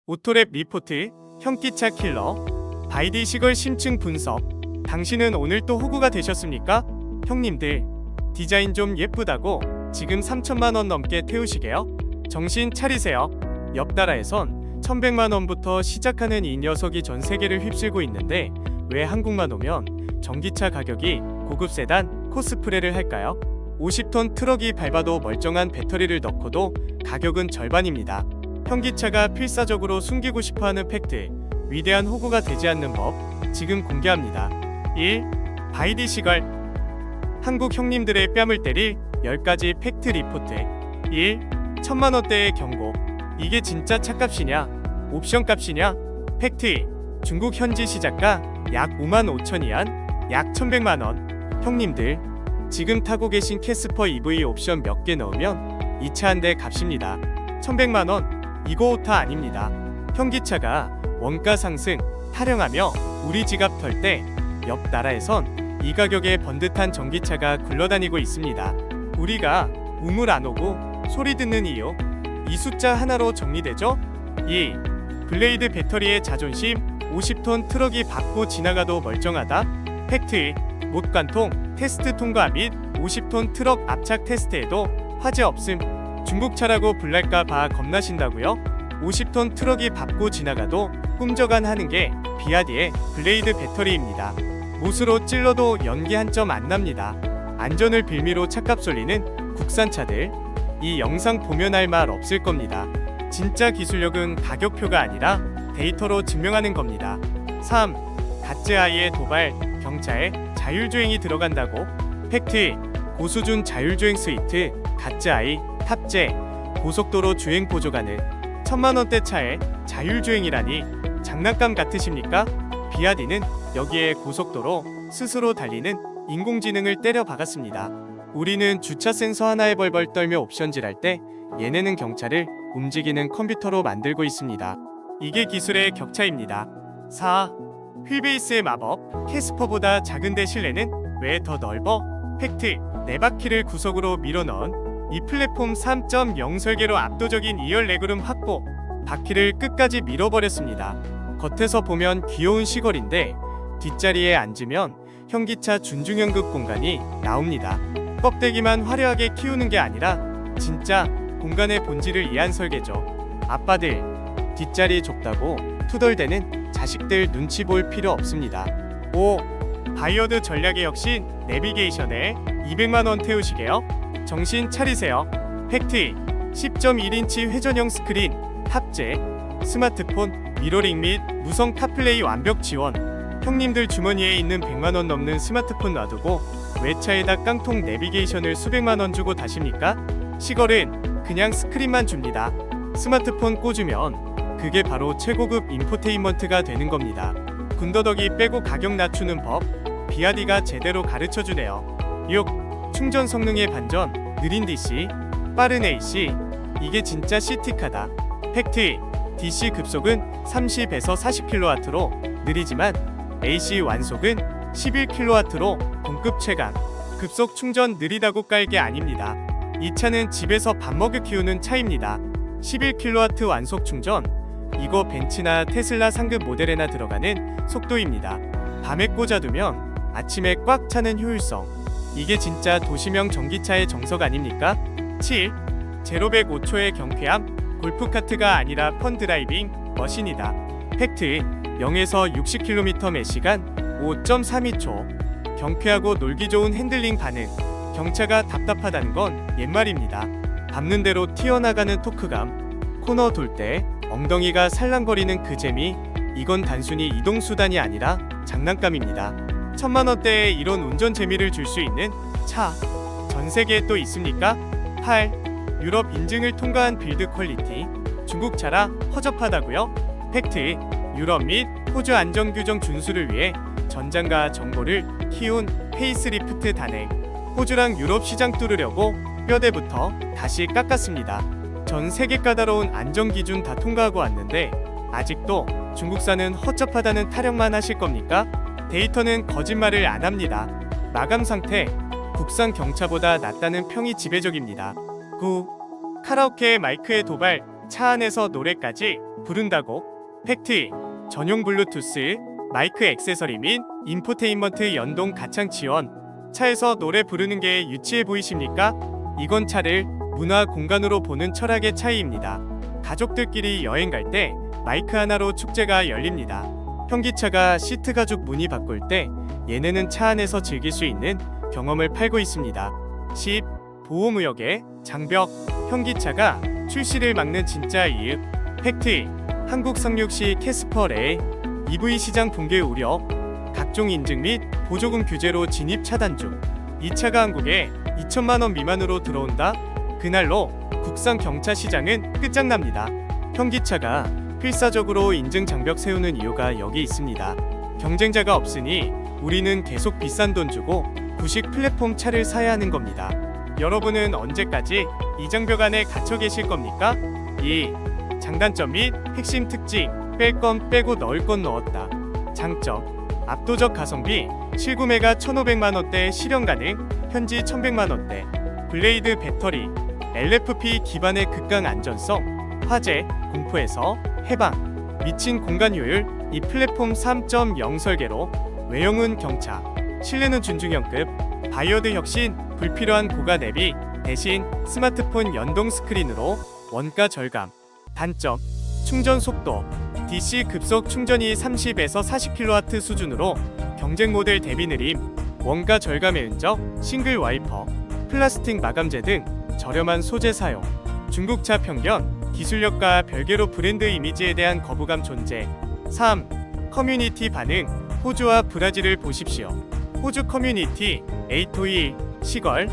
오토랩 리포트, 현기차 킬러, 바이디 시걸 심층 분석. 당신은 오늘 또 호구가 되셨습니까? 형님들, 디자인 좀 예쁘다고 지금 3천만원 넘게 태우시게요? 정신 차리세요. 옆 나라에선 1100만원부터 시작하는 이 녀석이 전 세계를 휩쓸고 있는데 왜 한국만 오면 전기차 가격이 고급 세단, 코스프레를 할까요? 50톤 트럭이 밟아도 멀쩡한 배터리를 넣고도 가격은 절반입니다. 현기차가 필사적으로 숨기고 싶어하는 팩트, 위대한 호구가 되지 않는 법, 지금 공개합니다. 1. 바이디 시걸. 한국 형님들의 뺨을 때릴 10가지 팩트 리포트. 1. 1000만원대의 경고. 이게 진짜 차값이냐? 옵션 값이냐? 팩트. 중국 현지 시작가 약 55,000위안, 약 1100만원. 형님들, 지금 타고 계신 캐스퍼 EV 옵션 몇 개 넣으면 이 차 한 대 값입니다. 1100만원. 이거 오타 아닙니다. 현기차가 원가 상승, 타령하며 우리 지갑 털 때 옆 나라에선 이 가격에 번듯한 전기차가 굴러다니고 있습니다. 우리가 우물 안 오고 소리 듣는 이유, 이 숫자 하나로 정리되죠? 2. 블레이드 배터리의 자존심. 50톤 트럭이 밟고 지나가도 멀쩡하다. 팩트. 못관통 테스트 통과 및 50톤 트럭 압착 테스트에도 화재 없음. 중국차라고 불날까 봐 겁나신다고요? 50톤 트럭이 밟고 지나가도 꿈쩍안 하는 게 비아디의 블레이드 배터리입니다. 못으로 찔러도 연기 한 점 안 납니다. 안전을 빌미로 차값 쏠리는 국산차들, 이 영상 보면 할 말 없을 겁니다. 진짜 기술력은 가격표가 아니라 데이터로 증명하는 겁니다. 3. 가츠아이의 도발, 경차에 자율주행이 들어간다고? 팩트. 고수준 자율주행 스위트, 가츠아이 탑재. 고속도로 주행 보조가는 1000만원대 차에 자율주행이라니 장난감 같으십니까? 비아디는 여기에 고속도로 스스로 달리는 인공지능을 때려 박았습니다. 우리는 주차 센서 하나에 벌벌 떨며 옵션질 할 때 얘네는 경차를 움직이는 컴퓨터로 만들고 있습니다. 이게 기술의 격차입니다. 4. 휠베이스의 마법. 캐스퍼보다 작은데 실내는 왜 더 넓어? 팩트. 4바퀴를 구석으로 밀어넣은 이 플랫폼 3.0 설계로 압도적인 2열 레그룸 확보. 바퀴를 끝까지 밀어버렸습니다. 겉에서 보면 귀여운 시걸인데 뒷자리에 앉으면 현기차 준중형급 공간이 나옵니다. 껍데기만 화려하게 키우는 게 아니라 진짜 공간의 본질을 이해한 설계죠. 아빠들, 뒷자리 좁다고 투덜대는 자식들 눈치 볼 필요 없습니다. 5. 바이어드 전략의 혁신, 내비게이션에 200만원 태우시게요? 정신 차리세요. 팩트. 10.1인치 회전형 스크린 탑재. 스마트폰 미러링 및 무선 카플레이 완벽 지원. 형님들 주머니에 있는 100만원 넘는 스마트폰 놔두고 외차에다 깡통 내비게이션을 수백만원 주고 다십니까? 시걸은 그냥 스크린만 줍니다. 스마트폰 꽂으면 그게 바로 최고급 인포테인먼트가 되는 겁니다. 군더더기 빼고 가격 낮추는 법, 비아디가 제대로 가르쳐주네요. 6. 충전 성능의 반전, 느린 DC, 빠른 AC. 이게 진짜 시티카다. 팩트. DC 급속은 30에서 40kW로 느리지만 AC 완속은 11kW로 동급 최강. 급속 충전 느리다고 깔 게 아닙니다. 이 차는 집에서 밥 먹여 키우는 차입니다. 11kW 완속 충전. 이거 벤츠나 테슬라 상급 모델에나 들어가는 속도입니다. 밤에 꽂아두면 아침에 꽉 차는 효율성. 이게 진짜 도시명 전기차의 정석 아닙니까? 7. 제로 105초의 경쾌함. 골프카트가 아니라 펀드라이빙 머신이다. 팩트. 0에서 60km/시간 5.32초. 경쾌하고 놀기 좋은 핸들링 반응. 경차가 답답하다는 건 옛말입니다. 밟는 대로 튀어나가는 토크감. 코너 돌 때 엉덩이가 살랑거리는 그 재미. 이건 단순히 이동수단이 아니라 장난감입니다. 1000만원대에 이런 운전 재미를 줄 수 있는 차 전 세계에 또 있습니까? 8. 유럽 인증을 통과한 빌드 퀄리티. 중국차라 허접하다고요? 팩트. 유럽 및 호주 안전규정 준수를 위해 전장과 정보를 키운 페이스리프트 단행. 호주랑 유럽 시장 뚫으려고 뼈대부터 다시 깎았습니다. 전 세계 까다로운 안전기준 다 통과하고 왔는데 아직도 중국산은 허접하다는 타령만 하실 겁니까? 데이터는 거짓말을 안 합니다. 마감 상태, 국산 경차보다 낫다는 평이 지배적입니다. 9. 카라오케 마이크의 도발, 차 안에서 노래까지. 부른다고? 팩트. 전용 블루투스, 마이크 액세서리 및 인포테인먼트 연동 가창 지원. 차에서 노래 부르는 게 유치해 보이십니까? 이건 차를 문화 공간으로 보는 철학의 차이입니다. 가족들끼리 여행 갈 때 마이크 하나로 축제가 열립니다. 현기차가 시트 가죽 무늬 바꿀 때 얘네는 차 안에서 즐길 수 있는 경험을 팔고 있습니다. 10. 보호무역의 장벽. 현기차가 출시를 막는 진짜 이유. 팩트. 한국 상륙 시 캐스퍼 레 EV 시장 붕괴 우려. 각종 인증 및 보조금 규제로 진입 차단 중. 이 차가 한국에 2천만 원 미만으로 들어온다. 그날로 국산 경차 시장은 끝장납니다. 현기차가 필사적으로 인증 장벽 세우는 이유가 여기 있습니다. 경쟁자가 없으니 우리는 계속 비싼 돈 주고 구식 플랫폼 차를 사야 하는 겁니다. 여러분은 언제까지 이 장벽 안에 갇혀 계실 겁니까? 2. 장단점 및 핵심 특징. 뺄 건 빼고 넣을 건 넣었다. 장점. 압도적 가성비. 실구매가 1,500만원대 실현 가능. 현지 1,100만원대. 블레이드 배터리. LFP 기반의 극강 안전성. 화재, 공포에서 해방. 미친 공간 효율. 이 플랫폼 3.0 설계로 외형은 경차, 실내는 준중형급. 바이오드 혁신. 불필요한 고가 대비 대신 스마트폰 연동 스크린으로 원가 절감. 단점. 충전 속도. DC 급속 충전이 30에서 40kW 수준으로 경쟁 모델 대비 느림. 원가 절감의 흔적. 싱글 와이퍼, 플라스틱 마감재 등 저렴한 소재 사용. 중국차 편견. 기술력과 별개로 브랜드 이미지에 대한 거부감 존재. 3. 커뮤니티 반응. 호주와 브라질을 보십시오. 호주 커뮤니티. 821 시걸.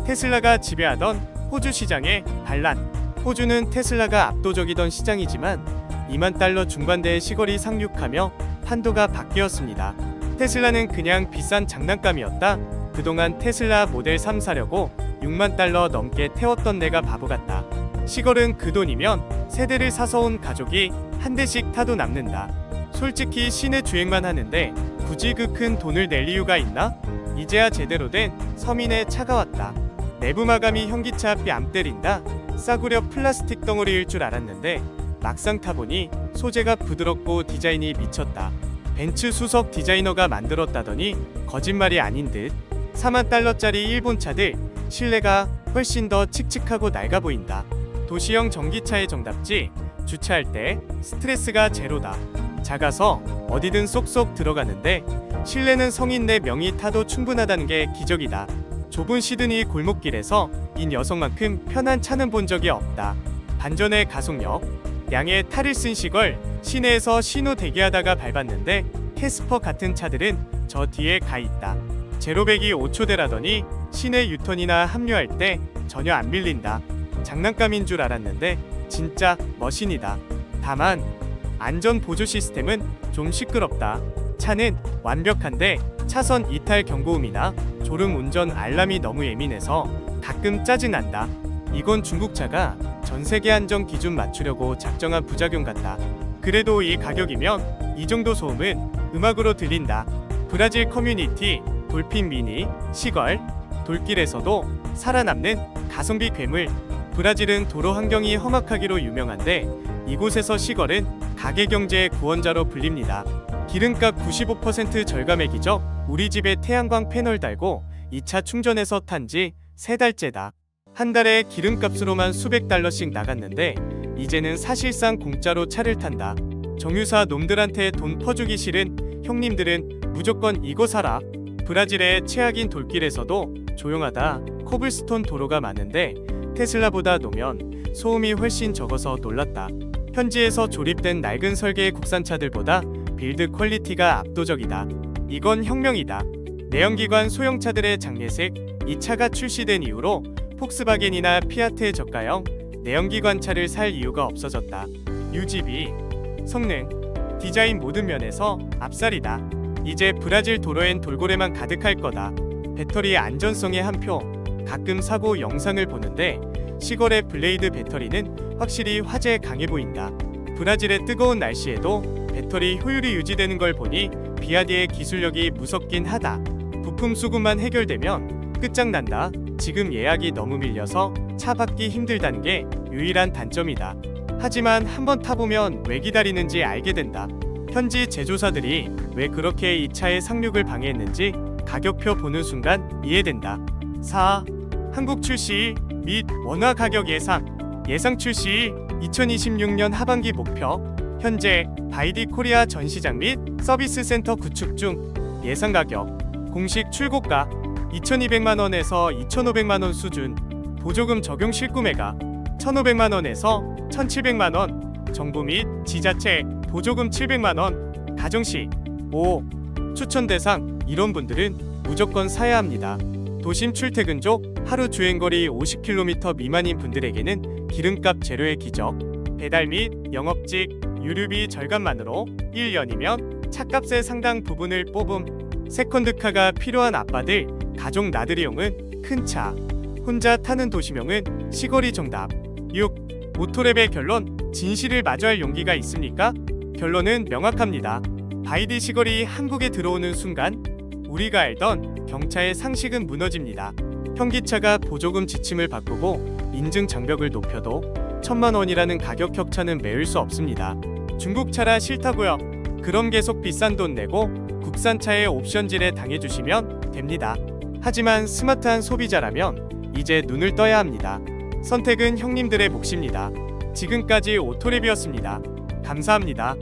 테슬라가 지배하던 호주 시장의 반란. 호주는 테슬라가 압도적이던 시장이지만 2만 달러 중반대의 시걸이 상륙하며 판도가 바뀌었습니다. 테슬라는 그냥 비싼 장난감이었다. 그동안 테슬라 모델 3 사려고 6만 달러 넘게 태웠던 내가 바보 같다. 시걸은 그 돈이면 세대를 사서 온 가족이 한 대씩 타도 남는다. 솔직히 시내 주행만 하는데 굳이 그 큰 돈을 낼 이유가 있나? 이제야 제대로 된 서민의 차가 왔다. 내부 마감이 현기차 뺨 때린다. 싸구려 플라스틱 덩어리일 줄 알았는데 막상 타보니 소재가 부드럽고 디자인이 미쳤다. 벤츠 수석 디자이너가 만들었다더니 거짓말이 아닌 듯. 4만 달러짜리 일본 차들 실내가 훨씬 더 칙칙하고 낡아 보인다. 도시형 전기차의 정답지. 주차할 때 스트레스가 제로다. 작아서 어디든 쏙쏙 들어가는데 실내는 성인 4명이 타도 충분하다는 게 기적이다. 좁은 시드니 골목길에서 이 녀석만큼 편한 차는 본 적이 없다. 반전의 가속력. 양의 탈을 쓴 시걸. 시내에서 신호 대기하다가 밟았는데 캐스퍼 같은 차들은 저 뒤에 가 있다. 제로백이 5초대라더니 시내 유턴이나 합류할 때 전혀 안 밀린다. 장난감인 줄 알았는데 진짜 머신이다. 다만 안전 보조 시스템은 좀 시끄럽다. 차는 완벽한데 차선 이탈 경고음이나 졸음 운전 알람이 너무 예민해서 가끔 짜증난다. 이건 중국차가 전세계 안전 기준 맞추려고 작정한 부작용 같다. 그래도 이 가격이면 이 정도 소음은 음악으로 들린다. 브라질 커뮤니티. 돌핀 미니 시걸. 돌길에서도 살아남는 가성비 괴물. 브라질은 도로 환경이 험악하기로 유명한데 이곳에서 시걸은 가계 경제의 구원자로 불립니다. 기름값 95% 절감의 기적. 우리 집에 태양광 패널 달고 이 차 충전해서 탄 지 3달째다. 한 달에 기름값으로만 수백 달러씩 나갔는데 이제는 사실상 공짜로 차를 탄다. 정유사 놈들한테 돈 퍼주기 싫은 형님들은 무조건 이거 사라. 브라질의 최악인 돌길에서도 조용하다. 코블스톤 도로가 많은데 테슬라보다 노면 소음이 훨씬 적어서 놀랐다. 현지에서 조립된 낡은 설계의 국산차들보다 빌드 퀄리티가 압도적이다. 이건 혁명이다. 내연기관 소형차들의 장례식. 이 차가 출시된 이후로 폭스바겐이나 피아트의 저가형 내연기관 차를 살 이유가 없어졌다. 유지비, 성능, 디자인 모든 면에서 앞살이다. 이제 브라질 도로엔 돌고래만 가득할 거다. 배터리 안전성의 한 표. 가끔 사고 영상을 보는데 시걸의 블레이드 배터리는 확실히 화재에 강해 보인다. 브라질의 뜨거운 날씨에도 배터리 효율이 유지되는 걸 보니 비아디의 기술력이 무섭긴 하다. 부품 수급만 해결되면 끝장난다. 지금 예약이 너무 밀려서 차 받기 힘들다는 게 유일한 단점이다. 하지만 한번 타보면 왜 기다리는지 알게 된다. 현지 제조사들이 왜 그렇게 이 차의 상륙을 방해했는지 가격표 보는 순간 이해된다. 4. 한국 출시 및 원화 가격 예상 출시 2026년 하반기 목표. 현재 바이디 코리아 전시장 및 서비스 센터 구축 중. 예상 가격 공식 출고가 2,200만원에서 2,500만원 수준. 보조금 적용 실구매가 1,500만원에서 1,700만원. 정부 및 지자체 보조금 700만원. 가정시 5. 추천 대상 이런 분들은 무조건 사야 합니다. 도심 출퇴근족 하루 주행거리 50km 미만인 분들에게는 기름값 제로의 기적. 배달 및 영업직 유류비 절감만으로 1년이면 차값의 상당 부분을 뽑음. 세컨드카가 필요한 아빠들 가족 나들이용은 큰 차, 혼자 타는 도심용은 시거리 정답. 6. 오토랩의 결론 진실을 마주할 용기가 있습니까? 결론은 명확합니다. 바이디 시걸이 한국에 들어오는 순간 우리가 알던 경차의 상식은 무너집니다. 현기차가 보조금 지침을 바꾸고 인증 장벽을 높여도 1,000만원이라는 가격 격차는 메울 수 없습니다. 중국차라 싫다고요? 그럼 계속 비싼 돈 내고 국산차의 옵션질에 당해주시면 됩니다. 하지만 스마트한 소비자라면 이제 눈을 떠야 합니다. 선택은 형님들의 몫입니다. 지금까지 오토랩이었습니다. 감사합니다.